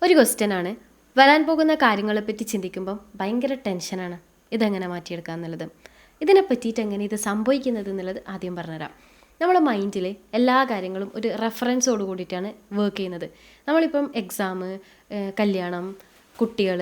ഒരു ക്വസ്റ്റ്യൻ ആണ്, വരാൻ പോകുന്ന കാര്യങ്ങളെപ്പറ്റി ചിന്തിക്കുമ്പം ഭയങ്കര ടെൻഷനാണ്. ഇതെങ്ങനെ മാറ്റിയെടുക്കുക എന്നുള്ളത്, ഇതിനെ പറ്റിയിട്ട് എങ്ങനെ ഇത് സംഭവിക്കുന്നത് എന്നുള്ളത് ആദ്യം പറഞ്ഞുതരാം. നമ്മുടെ മൈൻഡിൽ എല്ലാ കാര്യങ്ങളും ഒരു റെഫറൻസോട് കൂടിയിട്ടാണ് വർക്ക് ചെയ്യുന്നത്. നമ്മളിപ്പം എക്സാം, കല്യാണം, കുട്ടികൾ,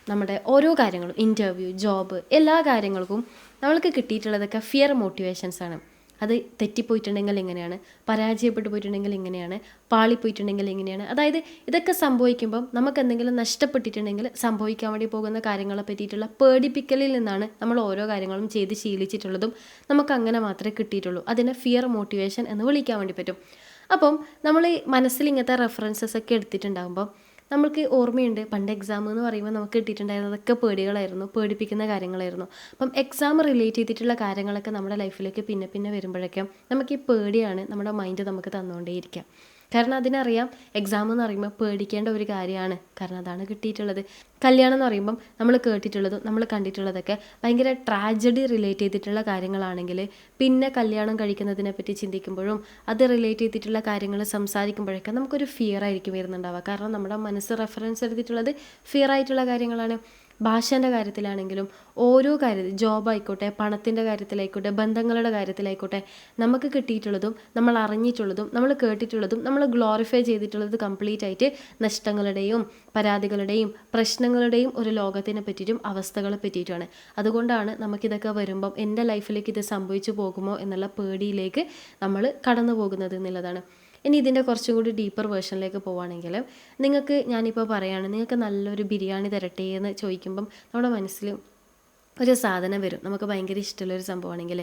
നമ്മുടെ ഓരോ കാര്യങ്ങളും, ഇൻ്റർവ്യൂ, ജോബ്, എല്ലാ കാര്യങ്ങൾക്കും നമ്മൾക്ക് കിട്ടിയിട്ടുള്ളതൊക്കെ ഫിയർ മോട്ടിവേഷൻസ് ആണ്. അത് തെറ്റിപ്പോയിട്ടുണ്ടെങ്കിൽ എങ്ങനെയാണ്, പരാജയപ്പെട്ടു പോയിട്ടുണ്ടെങ്കിൽ എങ്ങനെയാണ്, പാളിപ്പോയിട്ടുണ്ടെങ്കിൽ എങ്ങനെയാണ്. അതായത് ഇതൊക്കെ സംഭവിക്കുമ്പം നമുക്ക് എന്തെങ്കിലും നഷ്ടപ്പെട്ടിട്ടുണ്ടെങ്കിൽ സംഭവിക്കാൻ വേണ്ടി പോകുന്ന കാര്യങ്ങളെ പറ്റിയിട്ടുള്ള പേടിപ്പിക്കലിൽ നിന്നാണ് നമ്മൾ ഓരോ കാര്യങ്ങളും ചെയ്ത് ശീലിച്ചിട്ടുള്ളതും നമുക്ക് അങ്ങനെ മാത്രമേ കിട്ടിയിട്ടുള്ളൂ. അതിനെ ഫിയർ മോട്ടിവേഷൻ എന്ന് വിളിക്കാൻ വേണ്ടി പറ്റും. അപ്പം നമ്മൾ മനസ്സിൽ ഇങ്ങനത്തെ റെഫറൻസസ് ഒക്കെ എടുത്തിട്ടുണ്ടാകുമ്പോൾ നമ്മൾക്ക് ഓർമ്മയുണ്ട്, പണ്ട് എക്സാം എന്ന് പറയുമ്പോൾ നമുക്ക് കിട്ടിയിട്ടുണ്ടായിരുന്നതൊക്കെ പേടികളായിരുന്നു, പേടിപ്പിക്കുന്ന കാര്യങ്ങളായിരുന്നു. അപ്പം എക്സാം റിലേറ്റ് ചെയ്തിട്ടുള്ള കാര്യങ്ങളൊക്കെ നമ്മുടെ ലൈഫിലേക്ക് പിന്നെ പിന്നെ വരുമ്പോഴേക്കും നമുക്ക് ഈ പേടിയാണ് നമ്മുടെ മൈൻഡ് നമുക്ക് തന്നുകൊണ്ടേയിരിക്കുക. കാരണം അതിനറിയാം എക്സാം എന്ന് പറയുമ്പോൾ പേടിക്കേണ്ട ഒരു കാര്യമാണ്, കാരണം അതാണ് കിട്ടിയിട്ടുള്ളത്. കല്യാണം എന്ന് പറയുമ്പം നമ്മൾ കേട്ടിട്ടുള്ളതും നമ്മൾ കണ്ടിട്ടുള്ളതൊക്കെ ഭയങ്കര ട്രാജഡി റിലേറ്റ് ചെയ്തിട്ടുള്ള കാര്യങ്ങളാണെങ്കിൽ പിന്നെ കല്യാണം കഴിക്കുന്നതിനെ പറ്റി ചിന്തിക്കുമ്പോഴും അത് റിലേറ്റ് ചെയ്തിട്ടുള്ള കാര്യങ്ങൾ സംസാരിക്കുമ്പോഴൊക്കെ നമുക്കൊരു ഫിയർ ആയിരിക്കും വരുന്നുണ്ടാവുക. കാരണം നമ്മുടെ മനസ്സ് റെഫറൻസ് എടുത്തിട്ടുള്ളത് ഫിയർ ആയിട്ടുള്ള കാര്യങ്ങളാണ്. ഭാഷേൻ്റെ കാര്യത്തിലാണെങ്കിലും ഓരോ കാര്യത്തിൽ, ജോബായിക്കോട്ടെ, പണത്തിൻ്റെ കാര്യത്തിലായിക്കോട്ടെ, ബന്ധങ്ങളുടെ കാര്യത്തിലായിക്കോട്ടെ, നമുക്ക് കിട്ടിയിട്ടുള്ളതും നമ്മൾ അറിഞ്ഞിട്ടുള്ളതും നമ്മൾ കേട്ടിട്ടുള്ളതും നമ്മൾ ഗ്ലോറിഫൈ ചെയ്തിട്ടുള്ളത് കംപ്ലീറ്റ് ആയിട്ട് നഷ്ടങ്ങളുടെയും പരാതികളുടെയും പ്രശ്നങ്ങളുടെയും ഒരു ലോകത്തിനെ പറ്റിയിട്ടും അവസ്ഥകളെ പറ്റിയിട്ടുമാണ്. അതുകൊണ്ടാണ് നമുക്കിതൊക്കെ വരുമ്പം എൻ്റെ ലൈഫിലേക്ക് ഇത് സംഭവിച്ചു പോകുമോ എന്നുള്ള പേടിയിലേക്ക് നമ്മൾ കടന്നു പോകുന്നത് എന്നുള്ളതാണ്. ഇനി ഇതിൻ്റെ കുറച്ചും കൂടി ഡീപ്പർ വേർഷനിലേക്ക് പോവുകയാണെങ്കിൽ, നിങ്ങൾക്ക് ഞാനിപ്പോൾ പറയുകയാണ്, നിങ്ങൾക്ക് നല്ലൊരു ബിരിയാണി തരട്ടെ എന്ന് ചോദിക്കുമ്പം നമ്മുടെ മനസ്സിൽ ഒരു സാധനം വരും. നമുക്ക് ഭയങ്കര ഇഷ്ടമുള്ളൊരു സംഭവമാണെങ്കിൽ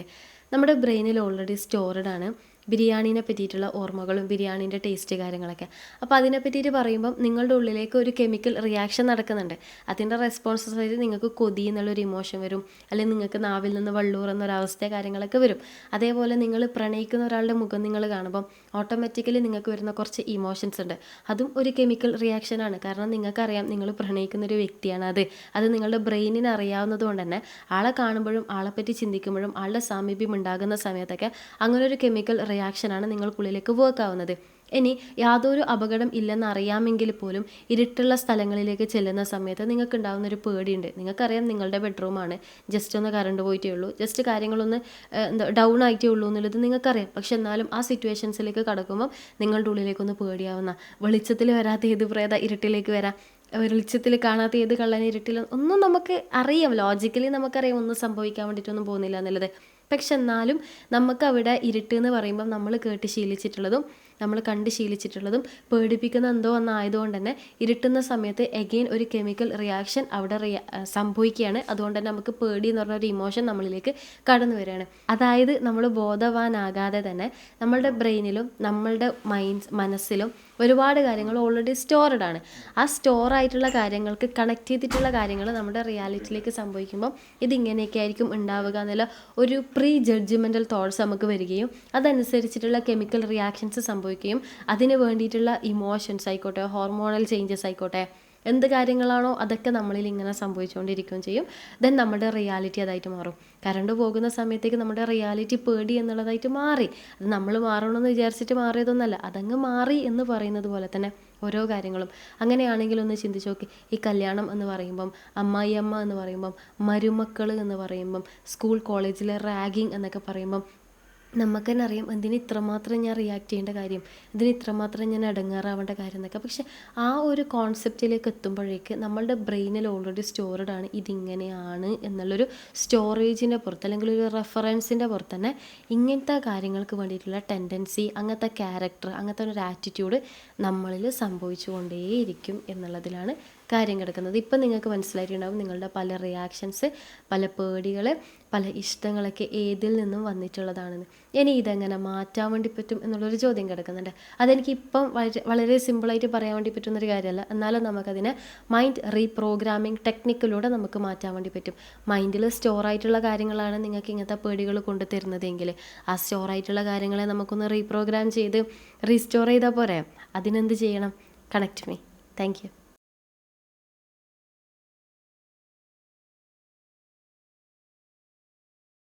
നമ്മുടെ ബ്രെയിനിൽ ഓൾറെഡി സ്റ്റോർഡ് ആണ് ബിരിയാണീനെ പറ്റിയിട്ടുള്ള ഓർമ്മകളും ബിരിയാണീൻ്റെ ടേസ്റ്റ് കാര്യങ്ങളൊക്കെ. അപ്പോൾ അതിനെ പറ്റിയിട്ട് പറയുമ്പം നിങ്ങളുടെ ഉള്ളിലേക്ക് ഒരു കെമിക്കൽ റിയാക്ഷൻ നടക്കുന്നുണ്ട്. അതിൻ്റെ റെസ്പോൺസസ് ആയിട്ട് നിങ്ങൾക്ക് കൊതി എന്നുള്ളൊരു ഇമോഷൻ വരും, അല്ലെങ്കിൽ നിങ്ങൾക്ക് നാവിൽ നിന്ന് വള്ളൂറുന്നൊരവസ്ഥ കാര്യങ്ങളൊക്കെ വരും. അതേപോലെ നിങ്ങൾ പ്രണയിക്കുന്ന ഒരാളുടെ മുഖം നിങ്ങൾ കാണുമ്പം ഓട്ടോമാറ്റിക്കലി നിങ്ങൾക്ക് വരുന്ന കുറച്ച് ഇമോഷൻസ് ഉണ്ട്. അതും ഒരു കെമിക്കൽ റിയാക്ഷനാണ്. കാരണം നിങ്ങൾക്കറിയാം നിങ്ങൾ പ്രണയിക്കുന്ന ഒരു വ്യക്തിയാണ് അത് നിങ്ങളുടെ ബ്രെയിനിന് അറിയാവുന്നത് കൊണ്ട് തന്നെ ആളെ കാണുമ്പോഴും ആളെപ്പറ്റി ചിന്തിക്കുമ്പോഴും ആളുടെ സാമീപ്യം ഉണ്ടാകുന്ന സമയത്തൊക്കെ അങ്ങനെ ഒരു കെമിക്കൽ റിയാക്ഷനാണ് നിങ്ങൾക്കുള്ളിലേക്ക് വർക്ക് ആവുന്നത്. ഇനി യാതൊരു അപകടം ഇല്ലെന്ന് അറിയാമെങ്കിൽ പോലും ഇരുട്ടുള്ള സ്ഥലങ്ങളിലേക്ക് ചെല്ലുന്ന സമയത്ത് നിങ്ങൾക്ക് ഉണ്ടാകുന്നൊരു പേടിയുണ്ട്. നിങ്ങൾക്കറിയാം നിങ്ങളുടെ ബെഡ്റൂമാണ്, ജസ്റ്റ് ഒന്ന് കറണ്ട് പോയിട്ടേ ഉള്ളൂ, ജസ്റ്റ് കാര്യങ്ങളൊന്ന് ഡൗൺ ആയിട്ടേ ഉള്ളൂ എന്നുള്ളത് നിങ്ങൾക്കറിയാം. പക്ഷെ എന്നാലും ആ സിറ്റുവേഷൻസിലേക്ക് കടക്കുമ്പം നിങ്ങളുടെ ഉള്ളിലേക്കൊന്ന് പേടിയാവുന്ന, വെളിച്ചത്തിൽ വരാത്ത ഏത് പ്രേത ഇരുട്ടിലേക്ക് വരാം, വെളിച്ചത്തിൽ കാണാത്ത ഏത് കള്ളൻ ഇരുട്ടിൽ, ഒന്നും നമുക്ക് അറിയാം, ലോജിക്കലി നമുക്കറിയാം ഒന്നും സംഭവിക്കാൻ വേണ്ടിയിട്ടൊന്നും പോകുന്നില്ല എന്നുള്ളത്. പക്ഷെ എന്നാലും നമുക്കവിടെ ഇരുട്ട് എന്ന് പറയുമ്പം നമ്മൾ കേട്ട് ശീലിച്ചിട്ടുള്ളതും നമ്മൾ കണ്ട് ശീലിച്ചിട്ടുള്ളതും പേടിപ്പിക്കുന്ന എന്തോ ഒന്നായതുകൊണ്ട് തന്നെ ഇരുട്ടുന്ന സമയത്ത് എഗെയിൻ ഒരു കെമിക്കൽ റിയാക്ഷൻ അവിടെ സംഭവിക്കുകയാണ്. അതുകൊണ്ട് തന്നെ നമുക്ക് പേടി എന്ന് പറഞ്ഞ ഒരു ഇമോഷൻ നമ്മളിലേക്ക് കടന്നു വരികയാണ്. അതായത് നമ്മൾ ബോധവാനാകാതെ തന്നെ നമ്മളുടെ ബ്രെയിനിലും നമ്മളുടെ മനസ്സിലും ഒരുപാട് കാര്യങ്ങൾ ഓൾറെഡി സ്റ്റോർഡ് ആണ്. ആ സ്റ്റോർ ആയിട്ടുള്ള കാര്യങ്ങൾക്ക് കണക്ട് ചെയ്തിട്ടുള്ള കാര്യങ്ങൾ നമ്മുടെ റിയാലിറ്റിയിലേക്ക് സംഭവിക്കുമ്പോൾ ഇതിങ്ങനെയൊക്കെ ആയിരിക്കും ഉണ്ടാവുക എന്നുള്ള ഒരു പ്രീ ജഡ്ജ്മെൻ്റൽ തോട്ട്സ് നമുക്ക് വരികയും അതനുസരിച്ചിട്ടുള്ള കെമിക്കൽ റിയാക്ഷൻസ് സംഭവിക്കുകയും അതിന് വേണ്ടിയിട്ടുള്ള ഇമോഷൻസ് ആയിക്കോട്ടെ, ഹോർമോണൽ ചേഞ്ചസ് ആയിക്കോട്ടെ, എന്ത് കാര്യങ്ങളാണോ അതൊക്കെ നമ്മളിൽ ഇങ്ങനെ സംഭവിച്ചുകൊണ്ടിരിക്കുകയും ചെയ്യും. ദെൻ നമ്മുടെ റിയാലിറ്റി അതായിട്ട് മാറും. കറണ്ട് പോകുന്ന സമയത്തേക്ക് നമ്മുടെ റിയാലിറ്റി പേടി എന്നുള്ളതായിട്ട് മാറി. അത് നമ്മൾ മാറണമെന്ന് വിചാരിച്ചിട്ട് മാറിയതൊന്നല്ല, അതങ്ങ് മാറി എന്ന് പറയുന്നത് പോലെ തന്നെ ഓരോ കാര്യങ്ങളും. അങ്ങനെയാണെങ്കിൽ ഒന്ന് ചിന്തിച്ച് നോക്കി, ഈ കല്യാണം എന്ന് പറയുമ്പം, അമ്മായിയമ്മ എന്ന് പറയുമ്പം, മരുമക്കൾ എന്ന് പറയുമ്പം, സ്കൂൾ കോളേജിലെ റാഗിങ് എന്നൊക്കെ പറയുമ്പം നമുക്ക് തന്നെ അറിയാം എന്തിന് ഇത്രമാത്രം ഞാൻ റിയാക്ട് ചെയ്യേണ്ട കാര്യം, ഇതിന് ഇത്രമാത്രം ഞാൻ ഇടങ്ങാറാവേണ്ട കാര്യം എന്നൊക്കെ. പക്ഷെ ആ ഒരു കോൺസെപ്റ്റിലേക്ക് എത്തുമ്പോഴേക്ക് നമ്മളുടെ ബ്രെയിനിൽ ഓൾറെഡി സ്റ്റോർഡ് ആണ് ഇതിങ്ങനെയാണ് എന്നുള്ളൊരു സ്റ്റോറേജിൻ്റെ പുറത്ത്, അല്ലെങ്കിൽ ഒരു റെഫറൻസിൻ്റെ പുറത്ത് തന്നെ ഇങ്ങനത്തെ കാര്യങ്ങൾക്ക് വേണ്ടിയിട്ടുള്ള ടെൻഡൻസി, അങ്ങനത്തെ ക്യാരക്ടർ, അങ്ങനത്തെ ഒരു ആറ്റിറ്റ്യൂഡ് നമ്മളിൽ സംഭവിച്ചു കൊണ്ടേയിരിക്കും എന്നുള്ളതിലാണ് കാര്യം കിടക്കുന്നത്. ഇപ്പം നിങ്ങൾക്ക് മനസ്സിലായിട്ടുണ്ടാവും നിങ്ങളുടെ പല റിയാക്ഷൻസ്, പല പേടികൾ, പല ഇഷ്ടങ്ങളൊക്കെ ഏതിൽ നിന്നും വന്നിട്ടുള്ളതാണെന്ന്. ഇനി ഇതെങ്ങനെ മാറ്റാൻ വേണ്ടി പറ്റും എന്നുള്ളൊരു ചോദ്യം കിടക്കുന്നുണ്ട്. അതെനിക്ക് ഇപ്പം വളരെ സിമ്പിളായിട്ട് പറയാൻ വേണ്ടി പറ്റുന്നൊരു കാര്യമല്ല. എന്നാലും നമുക്കതിനെ മൈൻഡ് റീപ്രോഗ്രാമിംഗ് ടെക്നിക്കിലൂടെ നമുക്ക് മാറ്റാൻ വേണ്ടി പറ്റും. മൈൻഡിൽ സ്റ്റോറായിട്ടുള്ള കാര്യങ്ങളാണ് നിങ്ങൾക്ക് ഇങ്ങനത്തെ പേടികൾ കൊണ്ടു തരുന്നതെങ്കിൽ ആ സ്റ്റോറായിട്ടുള്ള കാര്യങ്ങളെ നമുക്കൊന്ന് റീപ്രോഗ്രാം ചെയ്ത് റീസ്റ്റോർ ചെയ്താൽ പോരെ. അതിനെന്ത് ചെയ്യണം? Connect me. Thank you.